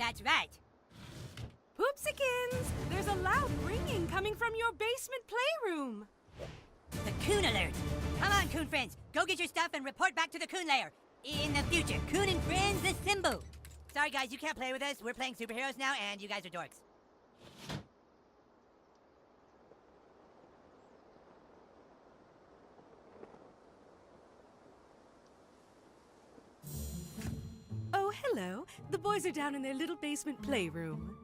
That's right. Poopsikins! There's a loud ringing coming from your basement playroom. The Coon Alert. Come on, Coon friends. Go get your stuff and report back to the Coon Lair. In the future, Coon and Friends assemble. Sorry, guys, you can't play with us. We're playing superheroes now, and you guys are dorks. Oh, hello. The boys are down in their little basement playroom.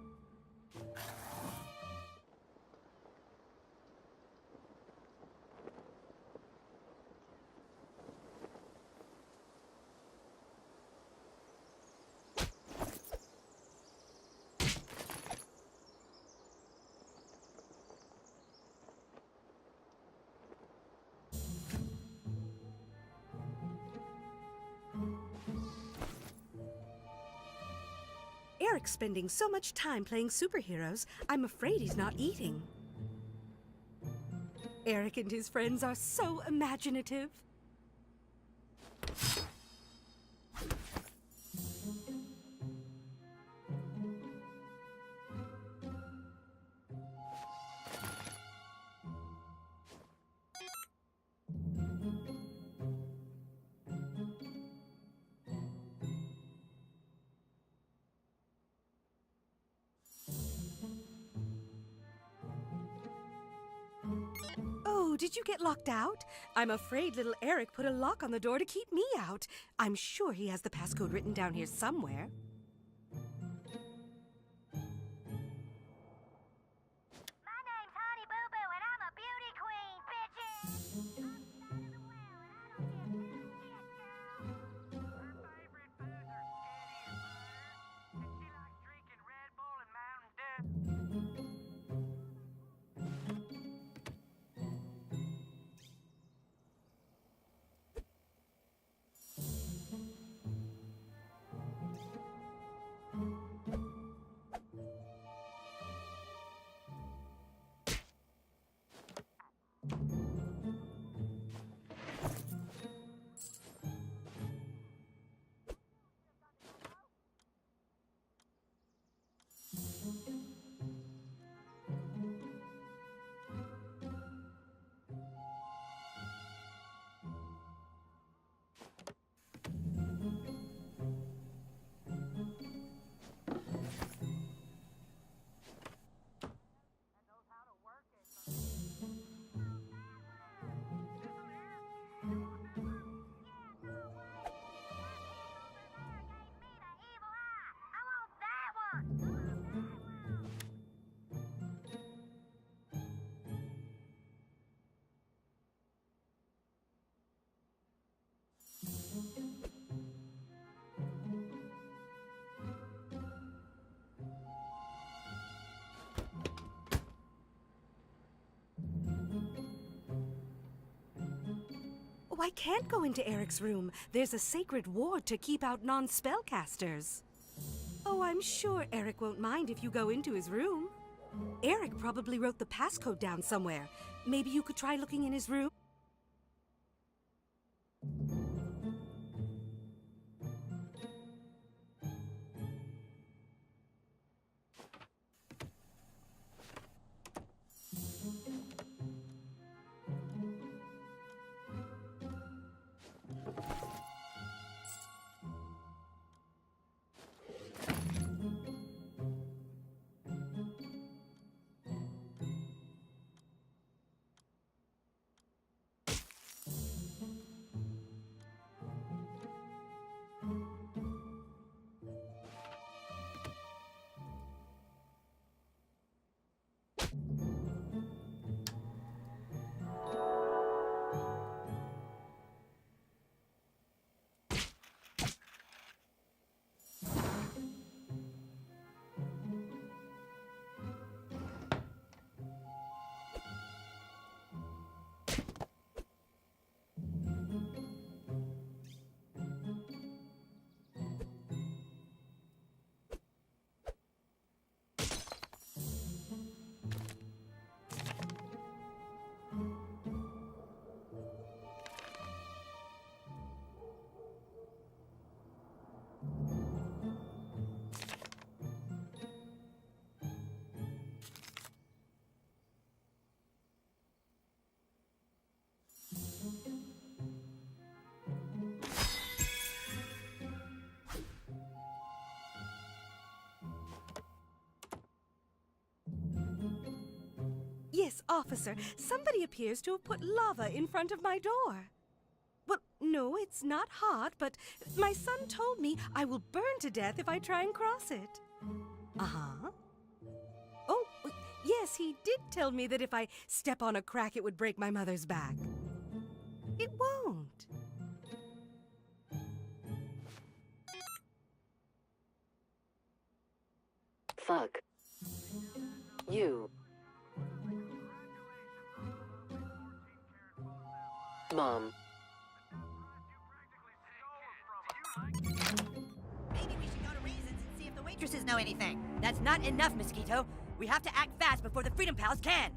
Eric's spending so much time playing superheroes, I'm afraid he's not eating. Eric and his friends are so imaginative. Oh, did you get locked out? I'm afraid little Eric put a lock on the door to keep me out. I'm sure he has the passcode written down here somewhere. My name's Honey Boo Boo, and I'm a beauty queen, bitches! Her favorite foods are spaghetti and butter, and she likes drinking Red Bull and Mountain Dew. Oh, I can't go into Eric's room. There's a sacred ward to keep out non-spellcasters. Oh, I'm sure Eric won't mind if you go into his room. Eric probably wrote the passcode down somewhere. Maybe you could try looking in his room? Yes, officer, somebody appears to have put lava in front of my door. Well, no, it's not hot, but my son told me I will burn to death if I try and cross it. Uh-huh. Oh, yes, he did tell me that if I step on a crack, it would break my mother's back. It won't. Fuck. You. Mom. Maybe we should go to Raisins and see if the waitresses know anything. That's not enough, Mosquito. We have to act fast before the Freedom Pals can.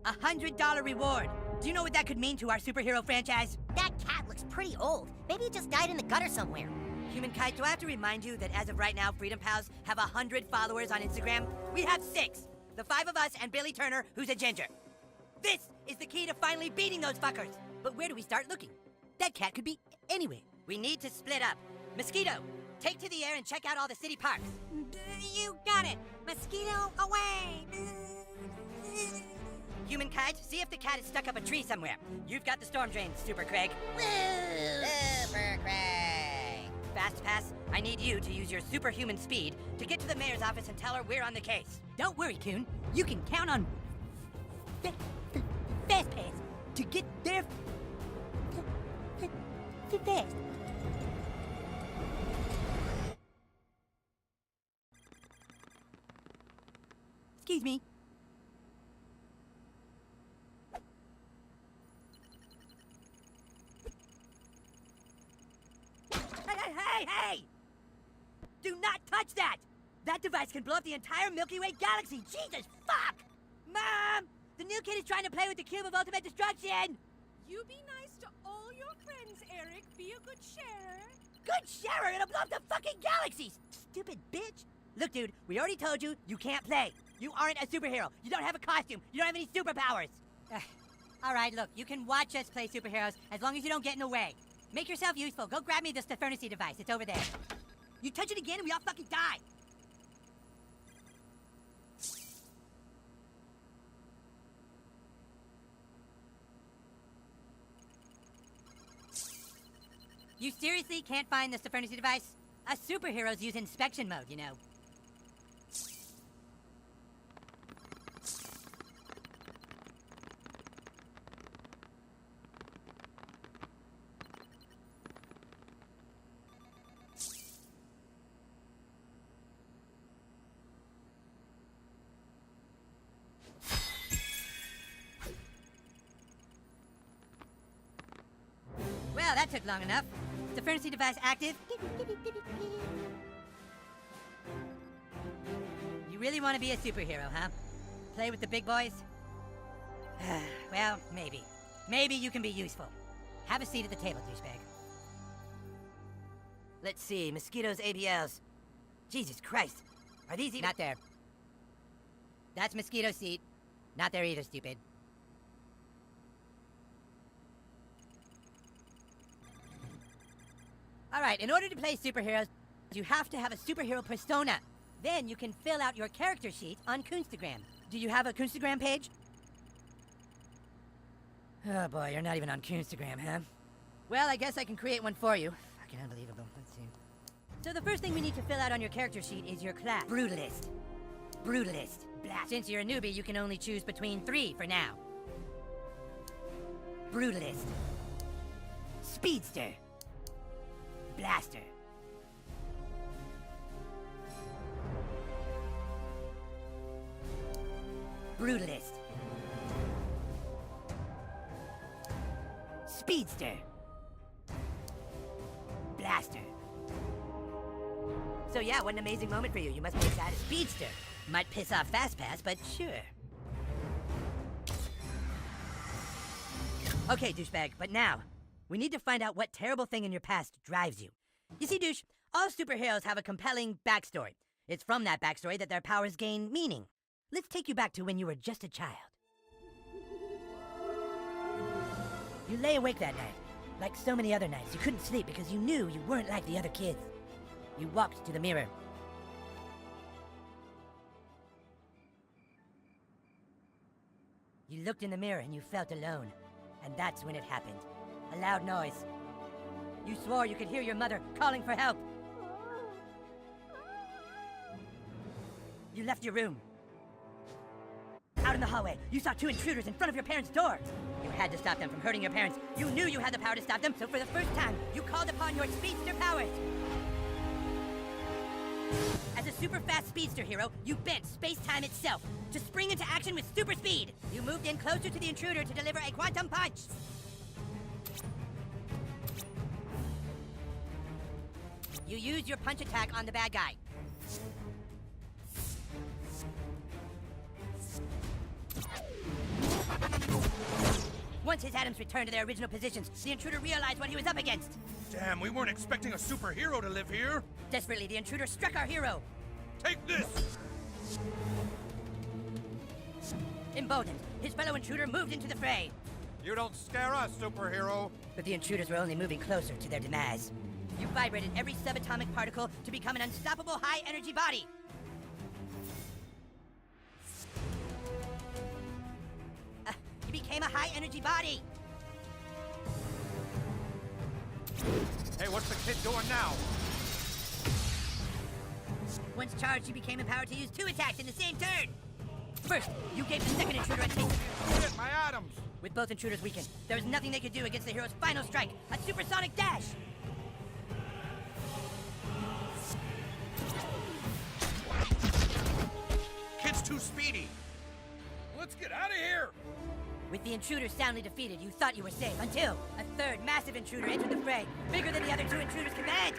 $100 reward. Do you know what that could mean to our superhero franchise? That cat looks pretty old. Maybe it just died in the gutter somewhere. Human Kite, do I have to remind you that as of right now, Freedom Pals have 100 followers on Instagram? We have 6. The 5 of us and Billy Turner, who's a ginger. This is the key to finally beating those fuckers. But where do we start looking? That cat could be anywhere. We need to split up. Mosquito, take to the air and check out all the city parks. You got it. Mosquito away. Human Kite, see if the cat is stuck up a tree somewhere. You've got the storm drain, Super Craig. Super Craig. Fast Pass, I need you to use your superhuman speed to get to the mayor's office and tell her we're on the case. Don't worry, Coon. You can count on Fast Pass to get there fast. Excuse me. Hey! Do not touch that! That device can blow up the entire Milky Way galaxy! Jesus fuck! Mom! The new kid is trying to play with the cube of ultimate destruction! You be nice to all your friends, Eric. Be a good sharer. Good sharer! It'll blow up the fucking galaxy! Stupid bitch! Look, dude, we already told you you can't play. You aren't a superhero. You don't have a costume. You don't have any superpowers. Alright, look, you can watch us play superheroes as long as you don't get in the way. Make yourself useful. Go grab me the Stefernacy device. It's over there. You touch it again and we all fucking die. You seriously can't find the Stefernacy device? Us superheroes use inspection mode, you know. Well, that took long enough. Stefernacy device active. You really want to be a superhero, huh? Play with the big boys? Well, maybe. Maybe you can be useful. Have a seat at the table, douchebag. Let's see, Mosquito's ABLs. Jesus Christ. Are these not there? That's Mosquito's seat. Not there either, stupid. Alright, in order to play superheroes, you have to have a superhero persona. Then you can fill out your character sheet on Coonstagram. Do you have a Coonstagram page? Oh boy, you're not even on Coonstagram, huh? Well, I guess I can create one for you. Fucking unbelievable. Let's see. So the first thing we need to fill out on your character sheet is your class. Brutalist. Brutalist. Blast. Since you're a newbie, you can only choose between 3 for now. Brutalist. Speedster. Blaster. Brutalist. Speedster. Blaster. So yeah, what an amazing moment for you. You must be excited. Speedster. Might piss off Fast Pass, but sure. Okay, douchebag, but now, we need to find out what terrible thing in your past drives you. You see, douche, all superheroes have a compelling backstory. It's from that backstory that their powers gain meaning. Let's take you back to when you were just a child. You lay awake that night. Like so many other nights, you couldn't sleep because you knew you weren't like the other kids. You walked to the mirror. You looked in the mirror and you felt alone. And that's when it happened. A loud noise. You swore you could hear your mother calling for help. You left your room. Out in the hallway, you saw two intruders in front of your parents' door. You had to stop them from hurting your parents. You knew you had the power to stop them, so for the first time, you called upon your speedster powers. As a super fast speedster hero, you bent space-time itself to spring into action with super speed. You moved in closer to the intruder to deliver a quantum punch. You used your punch attack on the bad guy. Once his atoms returned to their original positions, the intruder realized what he was up against. Damn, we weren't expecting a superhero to live here. Desperately, the intruder struck our hero. Take this! Emboldened, his fellow intruder moved into the fray. You don't scare us, superhero. But the intruders were only moving closer to their demise. You vibrated every subatomic particle to become an unstoppable high-energy body. You became a high-energy body. Hey, what's the kid doing now? Once charged, you became empowered to use 2 attacks in the same turn. First, you gave the second intruder a taste of Shit, my atoms! With both intruders weakened, there was nothing they could do against the hero's final strike, a supersonic dash! Kid's too speedy. Let's get out of here! With the intruder soundly defeated, you thought you were safe, until a third massive intruder entered the fray, bigger than the other 2 intruders combined!